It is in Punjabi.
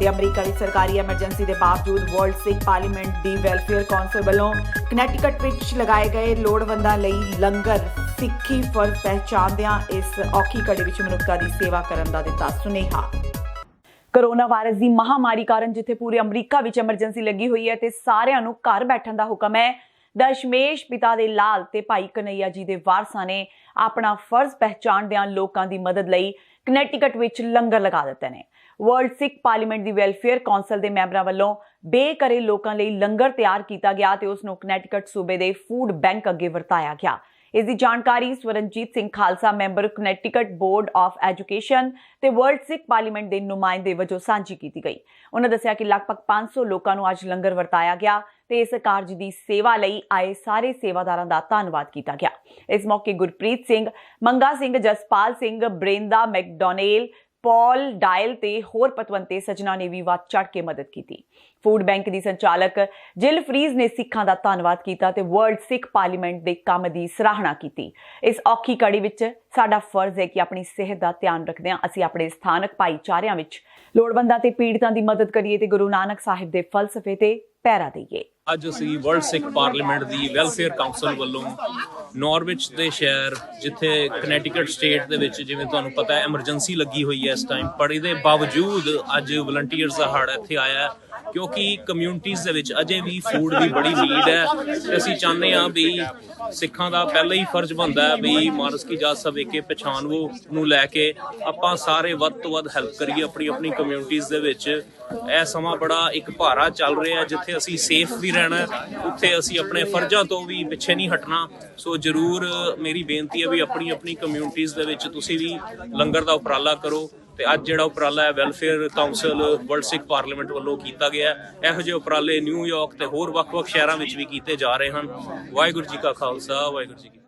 ਤੇ ਅਮਰੀਕਾ ਵਿੱਚ ਸਰਕਾਰੀ ਐਮਰਜੈਂਸੀ ਦੇ ਬਾਵਜੂਦ ਵਰਲਡ ਸਿੱਖ ਪਾਰਲੀਮੈਂਟ ਦੀ ਵੈਲਫੇਅਰ ਕੌਂਸਲ ਵੱਲੋਂ ਕਨੈਕਟਿਕਟ ਵਿੱਚ ਲਗਾਏ ਗਏ ਲੋੜਵੰਦਾਂ ਲਈ ਲੰਗਰ ਸਿੱਖੀ ਫਰਜ਼ ਪਹਿਚਾਣਦਿਆਂ ਇਸ ਔਖੀ ਘੜੀ ਵਿੱਚ ਮਨੁੱਖਤਾ ਦੀ ਸੇਵਾ ਕਰਨ ਦਾ ਦਿੱਤਾ ਸੁਨੇਹਾ। ਕੋਰੋਨਾ ਵਾਇਰਸ ਦੀ ਮਹਾਮਾਰੀ ਕਾਰਨ ਜਿੱਥੇ ਪੂਰੇ ਅਮਰੀਕਾ ਵਿੱਚ ਐਮਰਜੈਂਸੀ ਲੱਗੀ ਹੋਈ ਹੈ ਤੇ ਸਾਰਿਆਂ ਨੂੰ ਘਰ ਬੈਠਣ ਦਾ ਹੁਕਮ ਹੈ, ਦਸ਼ਮੇਸ਼ ਪਿਤਾ ਦੇ ਲਾਲ ਤੇ ਭਾਈ ਕਨਈਆ ਜੀ ਦੇ ਵਾਰਸਾਂ ਨੇ ਆਪਣਾ ਫਰਜ਼ ਪਹਿਚਾਣਦਿਆਂ ਲੋਕਾਂ ਦੀ ਮਦਦ ਲਈ ਕਨੈਕਟਿਕਟ ਵਿੱਚ ਲੰਗਰ ਲਗਾ ਦਿੱਤੇ ਨੇ। ਵਰਲਡ ਸਿੱਖ ਪਾਰਲੀਮੈਂਟ ਦੀ ਵੈਲਫੇਅਰ ਕੌਂਸਲ ਦੇ ਮੈਂਬਰਾਂ ਵੱਲੋਂ ਬੇਘਰੇ ਲੋਕਾਂ ਲਈ ਲੰਗਰ ਤਿਆਰ ਕੀਤਾ ਗਿਆ ਤੇ ਉਸ ਨੂੰ ਕਨੈਕਟਿਕਟ ਸੂਬੇ ਦੇ ਫੂਡ ਬੈਂਕ ਅੱਗੇ ਵਰਤਾਇਆ ਗਿਆ। ਇਸ ਦੀ ਜਾਣਕਾਰੀ Swaranjit Singh Khalsa member Connecticut board of education ਤੇ ਵਰਲਡ ਸਿੱਖ ਪਾਰਲੀਮੈਂਟ ਦੇ ਨੁਮਾਇੰਦੇ ਵਜੋਂ ਸਾਂਝੀ ਕੀਤੀ ਗਈ। ਉਹਨਾਂ ਦੱਸਿਆ ਕਿ ਲਗਭਗ 500 ਲੋਕਾਂ ਨੂੰ ਅੱਜ ਲੰਗਰ ਵਰਤਾਇਆ ਗਿਆ ਤੇ ਇਸ ਕਾਰਜ ਦੀ ਸੇਵਾ ਲਈ ਆਏ ਸਾਰੇ ਸੇਵਾਦਾਰਾਂ ਦਾ ਧੰਨਵਾਦ ਕੀਤਾ ਗਿਆ। ਇਸ ਮੌਕੇ ਗੁਰਪ੍ਰੀਤ ਸਿੰਘ, ਮੰਗਾ ਸਿੰਘ, ਜਸਪਾਲ ਸਿੰਘ, ਬ੍ਰੇਂਦਾ ਮੈਕਡੋਨੇਲ, ਪੌਲ ਡਾਇਲ ਤੇ ਹੋਰ ਪਤਵੰਤੇ ਸੱਜਣਾ ਨੇ ਵੀ ਵੱਧ ਚੜ੍ਹ ਕੇ ਮਦਦ ਕੀਤੀ। ਫੂਡ ਬੈਂਕ ਦੀ ਸੰਚਾਲਕ ਜਿਲ ਫਰੀਜ਼ ਨੇ ਸਿੱਖਾਂ ਦਾ ਧੰਨਵਾਦ ਕੀਤਾ ਤੇ ਵਰਲਡ ਸਿੱਖ ਪਾਰਲੀਮੈਂਟ ਦੇ ਕੰਮ ਦੀ ਸਰਾਹਨਾ ਕੀਤੀ। ਇਸ ਔਖੀ ਘੜੀ ਵਿੱਚ ਸਾਡਾ ਫਰਜ਼ ਹੈ ਕਿ ਆਪਣੀ ਸਿਹਤ ਦਾ ਧਿਆਨ ਰੱਖਦਿਆਂ ਅਸੀਂ ਆਪਣੇ ਸਥਾਨਕ ਭਾਈਚਾਰਿਆਂ ਵਿੱਚ ਲੋੜਵੰਦਾਂ ਤੇ ਪੀੜਤਾਂ ਦੀ ਮਦਦ ਕਰੀਏ ਤੇ ਗੁਰੂ ਨਾਨਕ ਸਾਹਿਬ ਦੇ ਫਲਸਫੇ ਤੇ ਪਹਿਰਾ ਦਈਏ। ਅੱਜ ਅਸੀਂ ਵਰਲਡ ਸਿੱਖ ਪਾਰਲੀਮੈਂਟ ਦੀ ਵੈਲਫੇਅਰ ਕਾਉਂਸਲ ਵੱਲੋਂ ਨਾਰਵਿਚ ਦੇ ਸ਼ਹਿਰ, ਜਿੱਥੇ ਕਨੈਕਟਿਕਟ ਸਟੇਟ ਦੇ ਵਿੱਚ ਜਿਵੇਂ ਤੁਹਾਨੂੰ ਪਤਾ ਹੈ ਐਮਰਜੈਂਸੀ ਲੱਗੀ ਹੋਈ ਹੈ ਇਸ ਟਾਈਮ, ਪਰ ਇਹਦੇ ਬਾਵਜੂਦ ਅੱਜ ਵਲੰਟੀਅਰਸ ਦਾ ਹੜ ਇੱਥੇ ਆਇਆ ਕਿਉਂਕਿ ਕਮਿਊਨਿਟੀਜ਼ ਦੇ ਵਿੱਚ ਅਜੇ ਵੀ ਫੂਡ ਦੀ ਬੜੀ ਨੀਡ ਹੈ ਤੇ ਅਸੀਂ ਚਾਹੁੰਦੇ ਹਾਂ ਵੀ ਸਿੱਖਾਂ ਦਾ ਪਹਿਲਾਂ ਹੀ ਫਰਜ਼ ਬਣਦਾ ਹੈ ਵੀ ਮਾਰਸ ਕੀ ਜਾਤ ਸਭ ਏਕੇ ਪਛਾਣਵੋ ਨੂੰ ਲੈ ਕੇ ਆਪਾਂ ਸਾਰੇ ਵੱਧ ਤੋਂ ਵੱਧ ਹੈਲਪ ਕਰੀਏ ਆਪਣੀ ਕਮਿਊਨਿਟੀਜ਼ ਦੇ ਵਿੱਚ। ਇਹ ਸਮਾਂ ਬੜਾ ਇੱਕ ਭਾਰਾ ਚੱਲ ਰਿਹਾ, ਜਿੱਥੇ ਅਸੀਂ ਸੇਫ ਵੀ ਰਹਿਣਾ, ਉੱਥੇ ਅਸੀਂ ਆਪਣੇ ਫਰਜ਼ਾਂ ਤੋਂ ਵੀ ਪਿੱਛੇ ਨਹੀਂ ਹਟਣਾ। ਸੋ ਜ਼ਰੂਰ ਮੇਰੀ ਬੇਨਤੀ ਹੈ ਵੀ ਆਪਣੀ ਕਮਿਊਨਿਟੀਜ਼ ਦੇ ਵਿੱਚ ਤੁਸੀਂ ਵੀ ਲੰਗਰ ਦਾ ਉਪਰਾਲਾ ਕਰੋ। ਤੇ ਅੱਜ ਜਿਹੜਾ ਉਪਰਾਲਾ ਹੈ welfare council world Sikh parliament ਵੱਲੋਂ ਕੀਤਾ ਗਿਆ, ਇਹੋ ਜਿਹੇ ਉਪਰਾਲੇ ਨਿਊਯਾਰਕ ਤੇ ਹੋਰ ਵੱਖ-ਵੱਖ ਸ਼ਹਿਰਾਂ ਵਿੱਚ ਵੀ ਕੀਤੇ ਜਾ ਰਹੇ ਹਨ। ਵਾਹਿਗੁਰੂ ਜੀ ਕਾ ਖਾਲਸਾ, ਵਾਹਿਗੁਰੂ ਜੀ ਕੀ